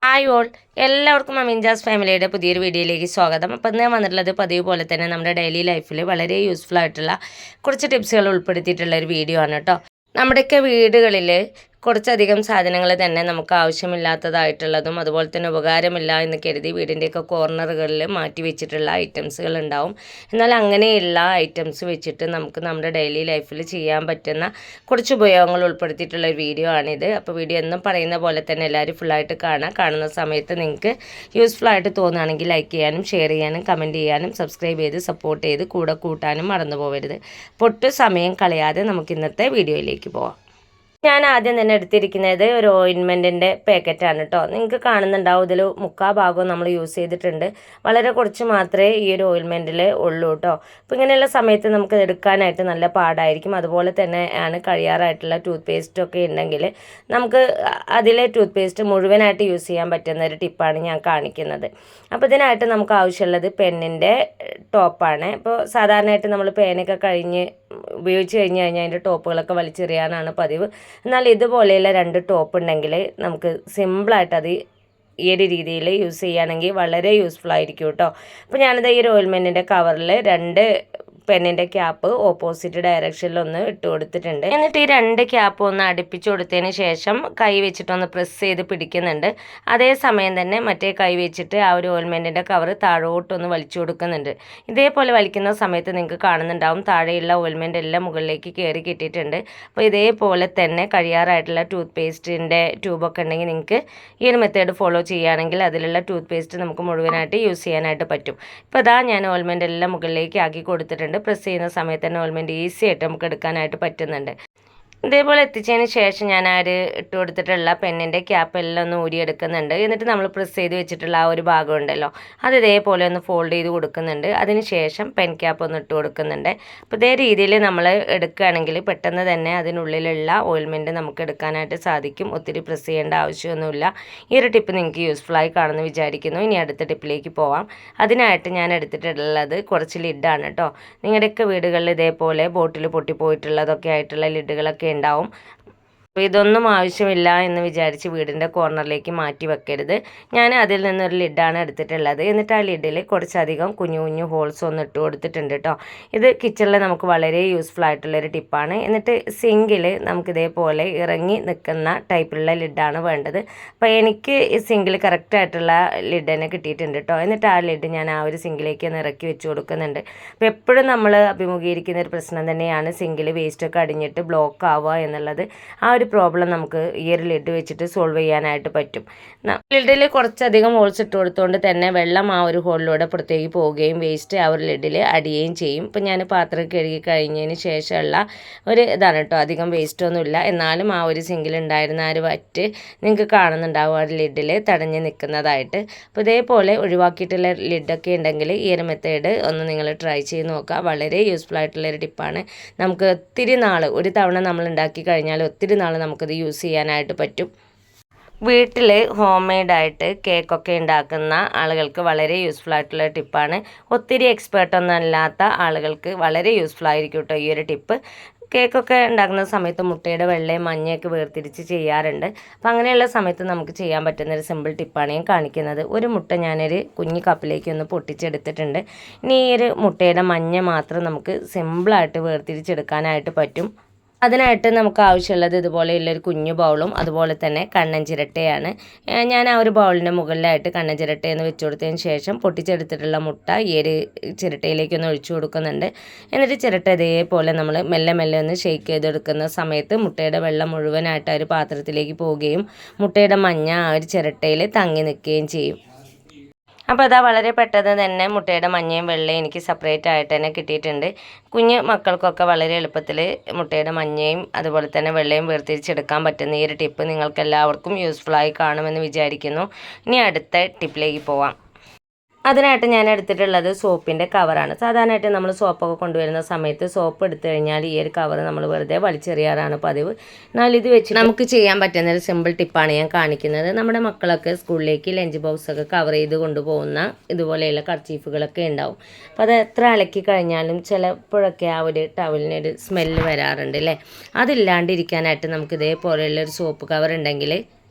Hi all, എല്ലാവർക്കും അമിൻജാസ് ഫാമിലിയുടെ പുതിയൊരു വീഡിയോയിലേക്ക് സ്വാഗതം. അപ്പം ഞാൻ വന്നിട്ടുള്ളത് പതിവ് പോലെ തന്നെ നമ്മുടെ ഡെയിലി ലൈഫിൽ വളരെ യൂസ്ഫുൾ ആയിട്ടുള്ള കുറച്ച് ടിപ്സുകൾ ഉൾപ്പെടുത്തിയിട്ടുള്ള ഒരു വീഡിയോ ആണ് കേട്ടോ. നമ്മുടെയൊക്കെ വീടുകളിൽ കുറച്ചധികം സാധനങ്ങൾ തന്നെ നമുക്ക് ആവശ്യമില്ലാത്തതായിട്ടുള്ളതും അതുപോലെ തന്നെ ഉപകാരമില്ല എന്ന് കരുതി വീടിൻ്റെയൊക്കെ കോർണറുകളിൽ മാറ്റി വെച്ചിട്ടുള്ള ഐറ്റംസുകൾ ഉണ്ടാവും. എന്നാൽ അങ്ങനെയുള്ള ഐറ്റംസ് വെച്ചിട്ട് നമുക്ക് നമ്മുടെ ഡെയിലി ലൈഫിൽ ചെയ്യാൻ പറ്റുന്ന കുറച്ച് ഉപയോഗങ്ങൾ ഉൾപ്പെടുത്തിയിട്ടുള്ള ഒരു വീഡിയോ ആണിത്. അപ്പോൾ വീഡിയോ എന്നും പറയുന്ന പോലെ തന്നെ എല്ലാവരും ഫുള്ളായിട്ട് കാണുന്ന സമയത്ത് നിങ്ങൾക്ക് യൂസ്ഫുൾ ആയിട്ട് തോന്നുകയാണെങ്കിൽ ലൈക്ക് ചെയ്യാനും ഷെയർ ചെയ്യാനും കമൻറ്റ് ചെയ്യാനും സബ്സ്ക്രൈബ് ചെയ്ത് സപ്പോർട്ട് ചെയ്ത് കൂടെ കൂട്ടാനും മറന്നു പോകരുത്. പൊട്ടു സമയം കളയാതെ നമുക്ക് ഇന്നത്തെ വീഡിയോയിലേക്ക് പോവാം. ഞാൻ ആദ്യം തന്നെ എടുത്തിരിക്കുന്നത് ഒരു ഓയിൻമെൻറ്റിൻ്റെ പാക്കറ്റാണ് കേട്ടോ. നിങ്ങൾക്ക് കാണുന്നുണ്ടാവും ഇതിൽ മുക്കാൽ ഭാഗവും നമ്മൾ യൂസ് ചെയ്തിട്ടുണ്ട്. വളരെ കുറച്ച് മാത്രമേ ഈ ഒരു ഓയിൻമെൻറ്റിൽ ഉള്ളൂ കേട്ടോ. അപ്പോൾ ഇങ്ങനെയുള്ള സമയത്ത് നമുക്ക് എടുക്കാനായിട്ട് നല്ല പാടായിരിക്കും. അതുപോലെ തന്നെ ആണ് കഴിയാറായിട്ടുള്ള ടൂത്ത് പേസ്റ്റൊക്കെ ഉണ്ടെങ്കിൽ നമുക്ക് അതിലെ ടൂത്ത് പേസ്റ്റ് മുഴുവനായിട്ട് യൂസ് ചെയ്യാൻ പറ്റുന്ന ഒരു ടിപ്പാണ് ഞാൻ കാണിക്കുന്നത്. അപ്പോൾ ഇതിനായിട്ട് നമുക്ക് ആവശ്യമുള്ളത് പെന്നിൻ്റെ ടോപ്പാണ്. ഇപ്പോൾ സാധാരണയായിട്ട് നമ്മൾ പേനൊക്കെ ഉപയോഗിച്ച് കഴിഞ്ഞ് കഴിഞ്ഞാൽ അതിൻ്റെ ടോപ്പുകളൊക്കെ വലിച്ചെറിയാനാണ് പതിവ്. എന്നാൽ ഇതുപോലെയുള്ള 2 ടോപ്പ് ഉണ്ടെങ്കിൽ നമുക്ക് സിമ്പിളായിട്ട് അത് ഈ ഒരു രീതിയിൽ യൂസ് ചെയ്യുകയാണെങ്കിൽ വളരെ യൂസ്ഫുൾ ആയിരിക്കും കേട്ടോ. അപ്പോൾ ഞാനിത് ഈ ഒരു ഓയിൽമെൻറ്റിൻ്റെ കവറിൽ 2 പെന്നിൻ്റെ ക്യാപ്പ് ഓപ്പോസിറ്റ് ഡയറക്ഷനിൽ ഒന്ന് ഇട്ട് കൊടുത്തിട്ടുണ്ട്. എന്നിട്ട് ഈ 2 ക്യാപ്പ് ഒന്ന് അടുപ്പിച്ച് കൊടുത്തതിന് ശേഷം കൈ വെച്ചിട്ടൊന്ന് പ്രസ് ചെയ്ത് പിടിക്കുന്നുണ്ട്. അതേസമയം തന്നെ മറ്റേ കൈ വെച്ചിട്ട് ആ ഒരു ഓയിൽമെൻറ്റിൻ്റെ കവർ താഴോട്ടൊന്ന് വലിച്ചു കൊടുക്കുന്നുണ്ട്. ഇതേപോലെ വലിക്കുന്ന സമയത്ത് നിങ്ങൾക്ക് കാണുന്നുണ്ടാവും താഴെയുള്ള ഓയിൽമെൻ്റ് എല്ലാം മുകളിലേക്ക് കയറി കിട്ടിയിട്ടുണ്ട്. അപ്പോൾ ഇതേപോലെ തന്നെ കഴിയാറായിട്ടുള്ള ടൂത്ത് പേസ്റ്റിൻ്റെ ട്യൂബൊക്കെ ഉണ്ടെങ്കിൽ നിങ്ങൾക്ക് ഈ ഒരു മെത്തേഡ് ഫോളോ ചെയ്യുകയാണെങ്കിൽ അതിലുള്ള ടൂത്ത് പേസ്റ്റ് നമുക്ക് മുഴുവനായിട്ട് യൂസ് ചെയ്യാനായിട്ട് പറ്റും. ഇപ്പോൾ ഇതാ ഞാൻ ഓയിൽമെൻ്റ് എല്ലാം മുകളിലേക്ക് ആക്കി കൊടുത്തിട്ടുണ്ട്. പ്രസ് ചെയ്യുന്ന സമയത്ത് തന്നെ ഓയിൽമെൻറ്റ് ഈസി ആയിട്ട് നമുക്ക് എടുക്കാനായിട്ട് പറ്റുന്നുണ്ട്. ഇതേപോലെ എത്തിച്ചതിന് ശേഷം ഞാൻ ഇട്ട് കൊടുത്തിട്ടുള്ള പെന്നിൻ്റെ ക്യാപ്പ് എല്ലാം ഒന്ന് ഊരിയെടുക്കുന്നുണ്ട്. എന്നിട്ട് നമ്മൾ പ്രസ് ചെയ്ത് വെച്ചിട്ടുള്ള ആ ഒരു ഭാഗം ഉണ്ടല്ലോ അത് ഇതേപോലെ ഒന്ന് ഫോൾഡ് ചെയ്ത് കൊടുക്കുന്നുണ്ട്. അതിന് ശേഷം പെൻ ക്യാപ്പ് ഒന്ന് ഇട്ട് കൊടുക്കുന്നുണ്ട്. അപ്പോൾ ഇതേ രീതിയിൽ നമ്മൾ എടുക്കുകയാണെങ്കിൽ പെട്ടെന്ന് തന്നെ അതിനുള്ളിലുള്ള ഓയിൽമെൻറ്റ് നമുക്ക് എടുക്കാനായിട്ട് സാധിക്കും. ഒത്തിരി പ്രസ് ചെയ്യേണ്ട ആവശ്യമൊന്നുമില്ല. ഈ ഒരു ടിപ്പ് നിങ്ങൾക്ക് യൂസ്ഫുള്ളായി കാണുമെന്ന് വിചാരിക്കുന്നു. ഇനി അടുത്ത ടിപ്പിലേക്ക് പോവാം. അതിനായിട്ട് ഞാൻ എടുത്തിട്ടുള്ളത് കുറച്ച് ലിഡാണ് കേട്ടോ. നിങ്ങളുടെയൊക്കെ വീടുകളിൽ ഇതേപോലെ ബോട്ടിൽ പൊട്ടിപ്പോയിട്ടുള്ളതൊക്കെ ആയിട്ടുള്ള ലിഡുകളൊക്കെ ഉണ്ടാവും. അപ്പോൾ ഇതൊന്നും ആവശ്യമില്ല എന്ന് വിചാരിച്ച് വീടിൻ്റെ കോർണറിലേക്ക് മാറ്റി വെക്കരുത്. ഞാൻ അതിൽ നിന്നൊരു ലിഡാണ് എടുത്തിട്ടുള്ളത്. എന്നിട്ട് ആ ലിഡിൽ കുറച്ചധികം കുഞ്ഞു കുഞ്ഞു ഹോൾസ് ഒന്ന് ഇട്ട് കൊടുത്തിട്ടുണ്ട് കേട്ടോ. ഇത് കിച്ചണിൽ നമുക്ക് വളരെ യൂസ്ഫുൾ ആയിട്ടുള്ളൊരു ടിപ്പാണ്. എന്നിട്ട് സിങ്കിൽ നമുക്ക് ഇതേപോലെ ഇറങ്ങി നിൽക്കുന്ന ടൈപ്പിലുള്ള ലിഡാണ് വേണ്ടത്. അപ്പോൾ എനിക്ക് ഈ സിങ്കിൽ കറക്റ്റായിട്ടുള്ള ലിഡ് തന്നെ കിട്ടിയിട്ടുണ്ട് കേട്ടോ. എന്നിട്ട് ആ ലിഡ് ഞാൻ ആ ഒരു സിങ്കിലേക്ക് ഒന്ന് ഇറക്കി വെച്ച് കൊടുക്കുന്നുണ്ട്. അപ്പോൾ എപ്പോഴും നമ്മൾ അഭിമുഖീകരിക്കുന്ന ഒരു പ്രശ്നം തന്നെയാണ് സിങ്കിൽ വേസ്റ്റൊക്കെ അടിഞ്ഞിട്ട് ബ്ലോക്ക് ആവുക എന്നുള്ളത്. ആ ഒരു പ്രോബ്ലം നമുക്ക് ഈ ഒരു ലിഡ് വെച്ചിട്ട് സോൾവ് ചെയ്യാനായിട്ട് പറ്റും. ലിഡിൽ കുറച്ചധികം ഹോൾസ് ഇട്ട് കൊടുത്തുകൊണ്ട് തന്നെ വെള്ളം ആ ഒരു ഹോളിലൂടെ പുറത്തേക്ക് പോവുകയും വേസ്റ്റ് ആ ഒരു ലിഡിൽ അടിയുകയും ചെയ്യും. ഇപ്പം ഞാൻ പാത്രം കഴുകി കഴിഞ്ഞതിന് ശേഷമുള്ള ഒരു ഇതാണ് കേട്ടോ. അധികം വേസ്റ്റ് ഒന്നുമില്ല. എന്നാലും ആ ഒരു സിങ്കിലുണ്ടായിരുന്ന ആ ഒരു വറ്റ് നിങ്ങൾക്ക് കാണുന്നുണ്ടാവും ആ ഒരു ലിഡിൽ തടഞ്ഞ് നിൽക്കുന്നതായിട്ട്. അപ്പോൾ ഇതേപോലെ ഒഴിവാക്കിയിട്ടുള്ള ലിഡൊക്കെ ഉണ്ടെങ്കിൽ ഈ ഒരു മെത്തേഡ് ഒന്ന് നിങ്ങൾ ട്രൈ ചെയ്ത് നോക്കുക. വളരെ യൂസ്ഫുൾ ആയിട്ടുള്ളൊരു ടിപ്പാണ്. നമുക്ക് ഒത്തിരി നാൾ ഒരു തവണ നമ്മൾ ഉണ്ടാക്കി കഴിഞ്ഞാൽ ഒത്തിരി നാൾ നമുക്കത് യൂസ് ചെയ്യാനായിട്ട് പറ്റും. വീട്ടിൽ ഹോം മെയ്ഡായിട്ട് കേക്കൊക്കെ ഉണ്ടാക്കുന്ന ആളുകൾക്ക് വളരെ യൂസ്ഫുൾ ആയിട്ടുള്ള ടിപ്പാണ്. ഒത്തിരി എക്സ്പേർട്ടൊന്നും അല്ലാത്ത ആളുകൾക്ക് വളരെ യൂസ്ഫുൾ ആയിരിക്കും കേട്ടോ ഈ ഒരു ടിപ്പ്. കേക്കൊക്കെ ഉണ്ടാക്കുന്ന സമയത്ത് മുട്ടയുടെ വെള്ളയും മഞ്ഞയൊക്കെ വേർതിരിച്ച് ചെയ്യാറുണ്ട്. അപ്പോൾ അങ്ങനെയുള്ള സമയത്ത് നമുക്ക് ചെയ്യാൻ പറ്റുന്നൊരു സിമ്പിൾ ടിപ്പാണ് ഞാൻ കാണിക്കുന്നത്. ഒരു മുട്ട ഞാനൊരു കുഞ്ഞു കപ്പിലേക്ക് ഒന്ന് പൊട്ടിച്ചെടുത്തിട്ടുണ്ട്. ഇനി ഈ ഒരു മുട്ടയുടെ മഞ്ഞ മാത്രം നമുക്ക് സിമ്പിളായിട്ട് വേർതിരിച്ചെടുക്കാനായിട്ട് പറ്റും. അതിനായിട്ട് നമുക്ക് ആവശ്യമുള്ളത് ഇതുപോലെയുള്ളൊരു കുഞ്ഞു ബൗളും അതുപോലെ തന്നെ കണ്ണൻ ചിരട്ടയാണ്. ഞാൻ ആ ഒരു ബൗളിൻ്റെ മുകളിലായിട്ട് കണ്ണൻ ചിരട്ടയെന്ന് വെച്ച് കൊടുത്തതിന് ശേഷം പൊട്ടിച്ചെടുത്തിട്ടുള്ള മുട്ട ഈ ഒരു ചിരട്ടയിലേക്കൊന്ന് ഒഴിച്ചു കൊടുക്കുന്നുണ്ട്. എന്നിട്ട് ചിരട്ട ഇതേപോലെ നമ്മൾ മെല്ലെ മെല്ലെ ഒന്ന് ഷെയ്ക്ക് ചെയ്തെടുക്കുന്ന സമയത്ത് മുട്ടയുടെ വെള്ളം മുഴുവനായിട്ട് ആ ഒരു പാത്രത്തിലേക്ക് പോവുകയും മുട്ടയുടെ മഞ്ഞ ആ ഒരു ചിരട്ടയിൽ തങ്ങി നിൽക്കുകയും ചെയ്യും. അപ്പോൾ അതാ വളരെ പെട്ടെന്ന് തന്നെ മുട്ടയുടെ മഞ്ഞയും വെള്ളയും എനിക്ക് സെപ്പറേറ്റ് ആയിട്ട് തന്നെ കിട്ടിയിട്ടുണ്ട്. കുഞ്ഞ് മക്കൾക്കൊക്കെ വളരെ എളുപ്പത്തിൽ മുട്ടയുടെ മഞ്ഞയും അതുപോലെ തന്നെ വെള്ളയും വേർതിരിച്ചെടുക്കാൻ പറ്റുന്ന ഈ ഒരു ടിപ്പ് നിങ്ങൾക്ക് എല്ലാവർക്കും യൂസ്ഫുള്ളായി കാണുമെന്ന് വിചാരിക്കുന്നു. ഇനി അടുത്ത ടിപ്പിലേക്ക് പോവാം. അതിനായിട്ട് ഞാൻ എടുത്തിട്ടുള്ളത് സോപ്പിൻ്റെ കവറാണ്. സാധാരണയായിട്ട് നമ്മൾ സോപ്പൊക്കെ കൊണ്ടുവരുന്ന സമയത്ത് സോപ്പ് എടുത്തു കഴിഞ്ഞാൽ ഈ ഒരു കവർ നമ്മൾ വെറുതെ വലിച്ചെറിയാറാണ് പതിവ്. എന്നാൽ ഇത് വെച്ച് നമുക്ക് ചെയ്യാൻ പറ്റുന്ന ഒരു സിമ്പിൾ ടിപ്പാണ് ഞാൻ കാണിക്കുന്നത്. നമ്മുടെ മക്കളൊക്കെ സ്കൂളിലേക്ക് ലഞ്ച് ബോക്സൊക്കെ കവർ ചെയ്ത് കൊണ്ടുപോകുന്ന ഇതുപോലെയുള്ള കർച്ചീഫുകളൊക്കെ ഉണ്ടാവും. അപ്പോൾ അത് എത്ര അലക്കി കഴിഞ്ഞാലും ചിലപ്പോഴൊക്കെ ആ ഒരു ടവലിനൊരു സ്മെല്ല് വരാറുണ്ട് അല്ലേ. അതില്ലാണ്ടിരിക്കാനായിട്ട് നമുക്ക് ഇതേപോലെയുള്ള ഒരു സോപ്പ് കവർ ഉണ്ടെങ്കിൽ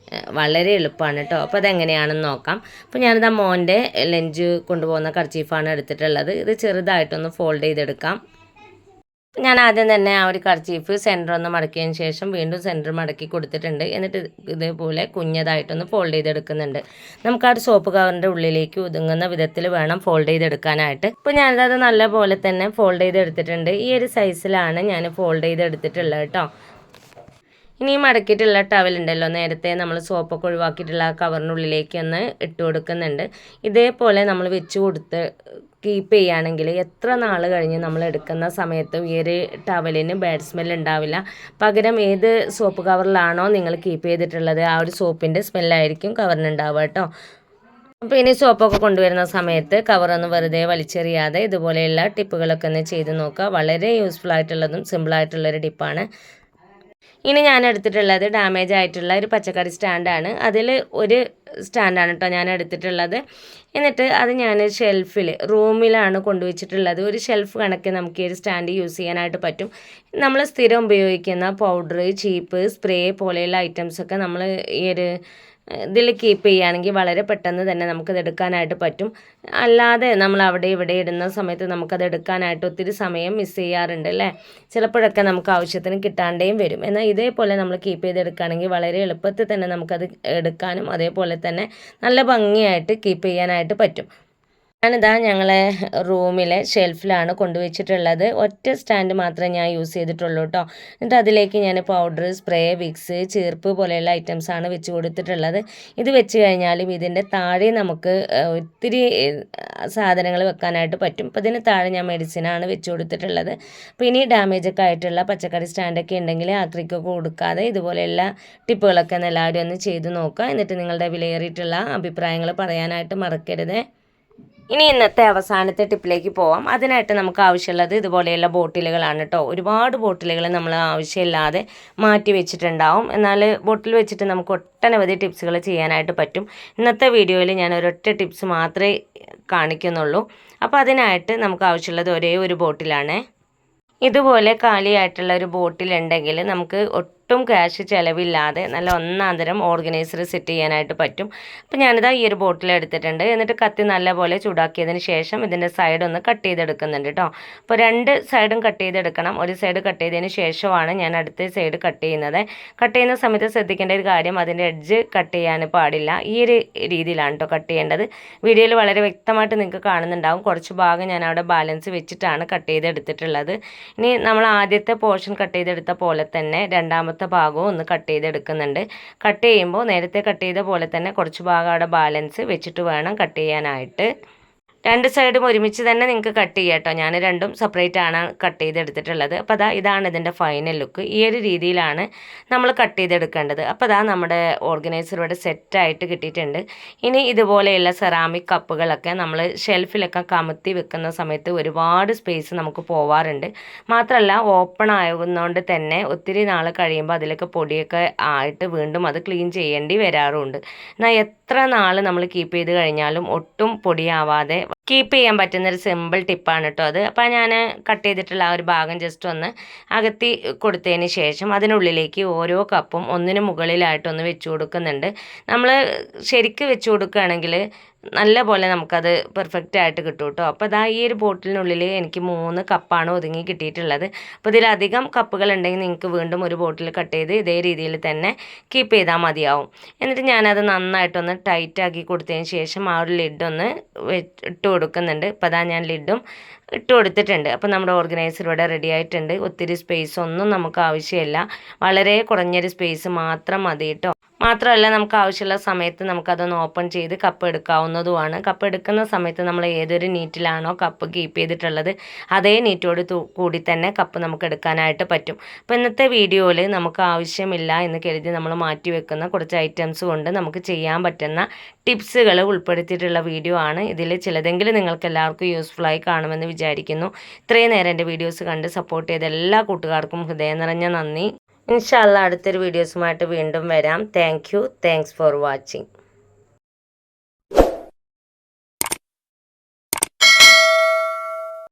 വളരെ എളുപ്പമാണ് കേട്ടോ. അപ്പോൾ അതെങ്ങനെയാണെന്ന് നോക്കാം. അപ്പോൾ ഞാനിതാ മോൻ്റെ ലഞ്ച് കൊണ്ടുപോകുന്ന കർച്ചീഫാണ് എടുത്തിട്ടുള്ളത്. ഇത് ചെറുതായിട്ടൊന്ന് ഫോൾഡ് ചെയ്തെടുക്കാം. ഞാൻ ആദ്യം തന്നെ ആ ഒരു കർച്ചീഫ് സെൻറ്റർ ഒന്ന് മടക്കിയതിന് ശേഷം വീണ്ടും സെൻറ്റർ മടക്കി കൊടുത്തിട്ടുണ്ട്. എന്നിട്ട് ഇതേപോലെ കുഞ്ഞതായിട്ടൊന്ന് ഫോൾഡ് ചെയ്തെടുക്കുന്നുണ്ട്. നമുക്ക് ആ ഒരു സോപ്പ് കവറിൻ്റെ ഉള്ളിലേക്ക് ഒതുങ്ങുന്ന വിധത്തിൽ വേണം ഫോൾഡ് ചെയ്തെടുക്കാനായിട്ട്. ഇപ്പോൾ ഞാനത് നല്ലപോലെ തന്നെ ഫോൾഡ് ചെയ്തെടുത്തിട്ടുണ്ട്. ഈ ഒരു സൈസിലാണ് ഞാൻ ഫോൾഡ് ചെയ്തെടുത്തിട്ടുള്ളത് കേട്ടോ. ഇനി മടക്കിയിട്ടുള്ള ടവലുണ്ടല്ലോ, നേരത്തെ നമ്മൾ സോപ്പൊക്കെ ഒഴിവാക്കിയിട്ടുള്ള ആ കവറിനുള്ളിലേക്ക് ഒന്ന് ഇട്ട് കൊടുക്കുന്നുണ്ട്. ഇതേപോലെ നമ്മൾ വെച്ച് കൊടുത്ത് കീപ്പ് ചെയ്യുകയാണെങ്കിൽ എത്ര നാൾ കഴിഞ്ഞ് നമ്മൾ എടുക്കുന്ന സമയത്തും ഈ ഒരു ടവലിന് ബാഡ് സ്മെൽ ഉണ്ടാവില്ല. പകരം ഏത് സോപ്പ് കവറിലാണോ നിങ്ങൾ കീപ്പ് ചെയ്തിട്ടുള്ളത് ആ ഒരു സോപ്പിൻ്റെ സ്മെല്ലായിരിക്കും കവറിനുണ്ടാവുക കേട്ടോ. അപ്പോൾ ഇനി സോപ്പൊക്കെ കൊണ്ടുവരുന്ന സമയത്ത് കവറൊന്നും വെറുതെ വലിച്ചെറിയാതെ ഇതുപോലെയുള്ള ടിപ്പുകളൊക്കെ ഒന്ന് ചെയ്ത് നോക്കുക. വളരെ യൂസ്ഫുൾ ആയിട്ടുള്ളതും സിമ്പിളായിട്ടുള്ളൊരു ടിപ്പാണ്. ഇനി ഞാൻ എടുത്തിട്ടുള്ളത് ഡാമേജ് ആയിട്ടുള്ള ഒരു പച്ചക്കറി സ്റ്റാൻഡാണ്. അതിൽ ഒരു സ്റ്റാൻഡാണ് കേട്ടോ ഞാൻ എടുത്തിട്ടുള്ളത്. എന്നിട്ട് അത് ഞാൻ ഷെൽഫിൽ റൂമിലാണ് കൊണ്ടുവച്ചിട്ടുള്ളത്. ഒരു ഷെൽഫ് കണക്ക് നമുക്ക് ഈ ഒരു സ്റ്റാൻഡ് യൂസ് ചെയ്യാനായിട്ട് പറ്റും. നമ്മൾ സ്ഥിരം ഉപയോഗിക്കുന്ന പൗഡർ, ചീപ്പ്, സ്പ്രേ പോലെയുള്ള ഐറ്റംസൊക്കെ നമ്മൾ ഈ ഒരു ഇതിൽ കീപ്പ് ചെയ്യുകയാണെങ്കിൽ വളരെ പെട്ടെന്ന് തന്നെ നമുക്കത് എടുക്കാനായിട്ട് പറ്റും. അല്ലാതെ നമ്മൾ അവിടെ ഇവിടെ ഇടുന്ന സമയത്ത് നമുക്കത് എടുക്കാനായിട്ട് ഒത്തിരി സമയം മിസ് ചെയ്യാറുണ്ട് അല്ലേ. ചിലപ്പോഴൊക്കെ നമുക്ക് ആവശ്യത്തിന് കിട്ടാണ്ടേയും വരും. എന്നാൽ ഇതേപോലെ നമ്മൾ കീപ്പ് ചെയ്തെടുക്കുകയാണെങ്കിൽ വളരെ എളുപ്പത്തിൽ തന്നെ നമുക്കത് എടുക്കാനും അതേപോലെ തന്നെ നല്ല ഭംഗിയായിട്ട് കീപ്പ് ചെയ്യാനായിട്ട് പറ്റും. ഞാനിതാ ഞങ്ങളെ റൂമിലെ ഷെൽഫിലാണ് കൊണ്ടുവച്ചിട്ടുള്ളത്. ഒറ്റ സ്റ്റാൻഡ് മാത്രമേ ഞാൻ യൂസ് ചെയ്തിട്ടുള്ളൂ കേട്ടോ. എന്നിട്ട് അതിലേക്ക് ഞാൻ പൗഡർ, സ്പ്രേ, വിക്സ്, ചീർപ്പ് പോലെയുള്ള ഐറ്റംസാണ് വെച്ച് കൊടുത്തിട്ടുള്ളത്. ഇത് വെച്ച് കഴിഞ്ഞാലും ഇതിൻ്റെ താഴെ നമുക്ക് ഒത്തിരി സാധനങ്ങൾ വെക്കാനായിട്ട് പറ്റും. അപ്പോൾ ഇതിന് താഴെ ഞാൻ മെഡിസിനാണ് വെച്ച് കൊടുത്തിട്ടുള്ളത്. അപ്പോൾ ഇനി ഡാമേജൊക്കെ ആയിട്ടുള്ള പച്ചക്കറി സ്റ്റാൻഡൊക്കെ ഉണ്ടെങ്കിൽ ആക്രിക്കൊക്കെ കൊടുക്കാതെ ഇതുപോലെയുള്ള ടിപ്പുകളൊക്കെ എല്ലാവരും ഒന്ന് ചെയ്ത് നോക്കുക. എന്നിട്ട് നിങ്ങളുടെ വിലയേറിയിട്ടുള്ള അഭിപ്രായങ്ങൾ പറയാനായിട്ട് മറക്കരുത്. ഇനി ഇന്നത്തെ അവസാനത്തെ ടിപ്പിലേക്ക് പോവാം. അതിനായിട്ട് നമുക്ക് ആവശ്യമുള്ളത് ഇതുപോലെയുള്ള ബോട്ടിലുകളാണ് കേട്ടോ. ഒരുപാട് ബോട്ടിലുകൾ നമ്മൾ ആവശ്യമില്ലാതെ മാറ്റി വെച്ചിട്ടുണ്ടാവും. എന്നാൽ ബോട്ടിൽ വെച്ചിട്ട് നമുക്ക് ഒട്ടനവധി ടിപ്സുകൾ ചെയ്യാനായിട്ട് പറ്റും. ഇന്നത്തെ വീഡിയോയിൽ ഞാൻ ഒരൊറ്റ ടിപ്സ് മാത്രമേ കാണിക്കുന്നുള്ളൂ. അപ്പോൾ അതിനായിട്ട് നമുക്ക് ആവശ്യമുള്ളത് ഒരേ ഒരു ബോട്ടിലാണ്. ഇതുപോലെ കാലിയായിട്ടുള്ള ഒരു ബോട്ടിലുണ്ടെങ്കിൽ നമുക്ക് ഒട്ടും ക്യാഷ് ചിലവില്ലാതെ നല്ല ഒന്നാന്തരം ഓർഗനൈസർ സെറ്റ് ചെയ്യാനായിട്ട് പറ്റും. അപ്പോൾ ഞാനിതാ ഈ ഒരു ബോട്ടിൽ എടുത്തിട്ടുണ്ട്. എന്നിട്ട് കത്തി നല്ലപോലെ ചൂടാക്കിയതിന് ശേഷം ഇതിൻ്റെ സൈഡ് ഒന്ന് കട്ട് ചെയ്തെടുക്കുന്നുണ്ട് കേട്ടോ. അപ്പോൾ രണ്ട് സൈഡും കട്ട് ചെയ്തെടുക്കണം. ഒരു സൈഡ് കട്ട് ചെയ്തതിന് ശേഷമാണ് ഞാൻ അടുത്ത സൈഡ് കട്ട് ചെയ്യുന്നത്. കട്ട് ചെയ്യുന്ന സമയത്ത് ശ്രദ്ധിക്കേണ്ട ഒരു കാര്യം, അതിൻ്റെ എഡ്ജ് കട്ട് ചെയ്യാൻ പാടില്ല. ഈ ഒരു രീതിയിലാണ് കേട്ടോ കട്ട് ചെയ്യേണ്ടത്. വീഡിയോയിൽ വളരെ വ്യക്തമായിട്ട് നിങ്ങൾക്ക് കാണുന്നുണ്ടാവും. കുറച്ച് ഭാഗം ഞാൻ അവിടെ ബാലൻസ് വെച്ചിട്ടാണ് കട്ട് ചെയ്തെടുത്തിട്ടുള്ളത്. ഇനി നമ്മൾ ആദ്യത്തെ പോർഷൻ കട്ട് ചെയ്തെടുത്ത പോലെ തന്നെ രണ്ടാമത്തെ ഭാഗവും ഒന്ന് കട്ട് ചെയ്തെടുക്കുന്നുണ്ട്. കട്ട് ചെയ്യുമ്പോൾ നേരത്തെ കട്ട് ചെയ്ത പോലെ തന്നെ കുറച്ച് ഭാഗം അവിടെ ബാലൻസ് വെച്ചിട്ട് വേണം കട്ട് ചെയ്യാനായിട്ട്. രണ്ട് സൈഡും ഒരുമിച്ച് തന്നെ നിങ്ങൾക്ക് കട്ട് ചെയ്യാം കേട്ടോ. ഞാൻ രണ്ടും സെപ്പറേറ്റ് ആണ് കട്ട് ചെയ്തെടുത്തിട്ടുള്ളത്. അപ്പോൾ ഇതാണ് ഇതിൻ്റെ ഫൈനൽ ലുക്ക്. ഈ ഒരു രീതിയിലാണ് നമ്മൾ കട്ട് ചെയ്തെടുക്കേണ്ടത്. അപ്പോൾ നമ്മുടെ ഓർഗനൈസർ ഇവിടെ സെറ്റായിട്ട് കിട്ടിയിട്ടുണ്ട്. ഇനി ഇതുപോലെയുള്ള സെറാമിക് കപ്പുകളൊക്കെ നമ്മൾ ഷെൽഫിലൊക്കെ കമത്തി വെക്കുന്ന സമയത്ത് ഒരുപാട് സ്പേസ് നമുക്ക് പോവാറുണ്ട്. മാത്രമല്ല ഓപ്പൺ ആകുന്നതുകൊണ്ട് തന്നെ ഒത്തിരി നാൾ കഴിയുമ്പോൾ അതിലൊക്കെ പൊടിയൊക്കെ ആയിട്ട് വീണ്ടും അത് ക്ലീൻ ചെയ്യേണ്ടി വരാറുണ്ട്. എന്നാൽ എത്ര നാൾ നമ്മൾ കീപ്പ് ചെയ്ത് കഴിഞ്ഞാലും ഒട്ടും പൊടിയാവാതെ കീപ്പ് ചെയ്യാൻ പറ്റുന്നൊരു സിമ്പിൾ ടിപ്പാണ് കേട്ടോ അത്. അപ്പോൾ ഞാൻ കട്ട് ചെയ്തിട്ടുള്ള ആ ഒരു ഭാഗം ജസ്റ്റ് ഒന്ന് അകത്തി കൊടുത്തതിന് ശേഷം അതിനുള്ളിലേക്ക് ഓരോ കപ്പും ഒന്നിന് മുകളിലായിട്ടൊന്ന് വെച്ച് കൊടുക്കുന്നുണ്ട്. നമ്മൾ ശരിക്ക് വെച്ച് കൊടുക്കുകയാണെങ്കിൽ നല്ല പോലെ നമുക്കത് പെർഫെക്റ്റ് ആയിട്ട് കിട്ടും കേട്ടോ. അപ്പോൾ ഈ ഒരു ബോട്ടിലിനുള്ളിൽ എനിക്ക് 3 കപ്പാണ് ഒതുങ്ങി കിട്ടിയിട്ടുള്ളത്. അപ്പോൾ ഇതിലധികം കപ്പുകൾ ഉണ്ടെങ്കിൽ നിങ്ങൾക്ക് വീണ്ടും ഒരു ബോട്ടിൽ കട്ട് ചെയ്ത് ഇതേ രീതിയിൽ തന്നെ കീപ്പ് ചെയ്താൽ മതിയാവും. എന്നിട്ട് ഞാനത് നന്നായിട്ടൊന്ന് ടൈറ്റാക്കി കൊടുത്തതിന് ശേഷം ആ ഒരു ലിഡൊന്ന് ഇട്ട് കൊടുക്കുന്നുണ്ട്. അപ്പോൾ ഞാൻ ലിഡും ഇട്ട് കൊടുത്തിട്ടുണ്ട്. അപ്പോൾ നമ്മുടെ ഓർഗനൈസർ ഇവിടെ റെഡി ആയിട്ടുണ്ട്. ഒത്തിരി സ്പേസ് ഒന്നും നമുക്ക് ആവശ്യമില്ല. വളരെ കുറഞ്ഞൊരു സ്പേസ് മാത്രം മതി കേട്ടോ. മാത്രമല്ല നമുക്ക് ആവശ്യമുള്ള സമയത്ത് നമുക്കതൊന്ന് ഓപ്പൺ ചെയ്ത് കപ്പ് എടുക്കാവുന്നതുമാണ്. കപ്പ് എടുക്കുന്ന സമയത്ത് നമ്മൾ ഏതൊരു നീറ്റിലാണോ കപ്പ് കീപ്പ് ചെയ്തിട്ടുള്ളത് അതേ നീറ്റോട് കൂടി തന്നെ കപ്പ് നമുക്ക് എടുക്കാനായിട്ട് പറ്റും. അപ്പോൾ ഇന്നത്തെ വീഡിയോയിൽ നമുക്ക് ആവശ്യമില്ല എന്ന് കരുതി നമ്മൾ മാറ്റി വെക്കുന്ന കുറച്ച് ഐറ്റംസ് കൊണ്ട് നമുക്ക് ചെയ്യാൻ പറ്റുന്ന ടിപ്സുകൾ ഉൾപ്പെടുത്തിയിട്ടുള്ള വീഡിയോ ആണ്. ഇതിൽ ചിലതെങ്കിലും നിങ്ങൾക്ക് എല്ലാവർക്കും യൂസ്ഫുള്ളായി കാണുമെന്ന് വിചാരിക്കുന്നു. ഇത്രയും നേരം എൻ്റെ വീഡിയോസ് കണ്ട് സപ്പോർട്ട് ചെയ്ത എല്ലാ കൂട്ടുകാർക്കും ഹൃദയം നിറഞ്ഞ നന്ദി. ഇൻഷാ അല്ലാഹ് അടുത്തൊരു വീഡിയോസുമായിട്ട് വീണ്ടും വരാം. Thanks for watching.